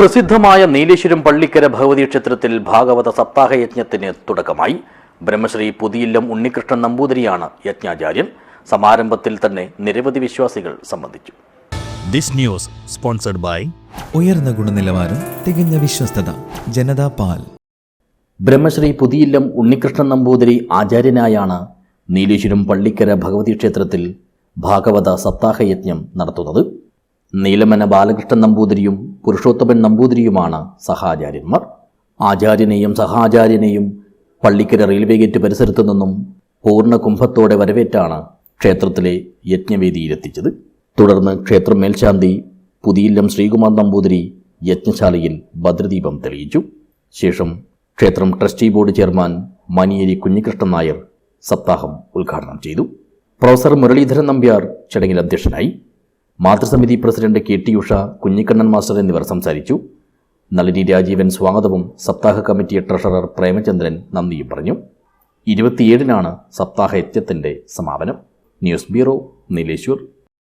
പ്രസിദ്ധമായ നീലേശ്വരം പള്ളിക്കര ഭഗവതി ക്ഷേത്രത്തിൽ ഭാഗവത സപ്താഹയജ്ഞത്തിന് തുടക്കമായി. ബ്രഹ്മശ്രീ പുതിയില്ലം ഉണ്ണികൃഷ്ണൻ നമ്പൂതിരിയാണ് യജ്ഞാചാര്യൻ. സമാരംഭത്തിൽ തന്നെ നിരവധി വിശ്വാസികൾ സംബന്ധിച്ചു. ദിസ് ന്യൂസ് സ്പോൺസർഡ് ബൈ ഉയർന്ന ഗുണനിലവാരം, തികഞ്ഞ വിശ്വസ്തത, ജനതാ പാൽ. ബ്രഹ്മശ്രീ പുതിയില്ലം ഉണ്ണികൃഷ്ണൻ നമ്പൂതിരി ആചാര്യനായാണ് നീലേശ്വരം പള്ളിക്കര ഭഗവതി ക്ഷേത്രത്തിൽ ഭാഗവത സപ്താഹയജ്ഞം നടത്തുന്നത്. നീലമന ബാലകൃഷ്ണൻ നമ്പൂതിരിയും പുരുഷോത്തമൻ നമ്പൂതിരിയുമാണ് സഹാചാര്യന്മാർ. ആചാര്യനെയും സഹാചാര്യനെയും പള്ളിക്കര റെയിൽവേ ഗേറ്റ് പരിസരത്തു നിന്നും പൂർണ്ണ കുംഭത്തോടെ വരവേറ്റാണ് ക്ഷേത്രത്തിലെ യജ്ഞവേദിയിലെത്തിച്ചത്. തുടർന്ന് ക്ഷേത്രം മേൽശാന്തി പുതിയില്ലം ശ്രീകുമാർ നമ്പൂതിരി യജ്ഞശാലയിൽ ഭദ്രദീപം തെളിയിച്ചു. ശേഷം ക്ഷേത്രം trustee board chairman Maniyeri Kunhikrishnan Nair സപ്താഹം ഉദ്ഘാടനം ചെയ്തു. പ്രൊഫസർ മുരളീധരൻ നമ്പ്യാർ ചടങ്ങിൽ അധ്യക്ഷനായി. മാതൃസമിതി president KT Usha, Kunhikannan master എന്നിവർ സംസാരിച്ചു. നളിനി രാജീവൻ സ്വാഗതവും സപ്താഹ കമ്മിറ്റി ട്രഷറർ പ്രേമചന്ദ്രൻ നന്ദിയും പറഞ്ഞു. 27-നാണ് സപ്താഹ യജ്ഞത്തിന്റെ സമാപനം. News bureau, Nileshwar.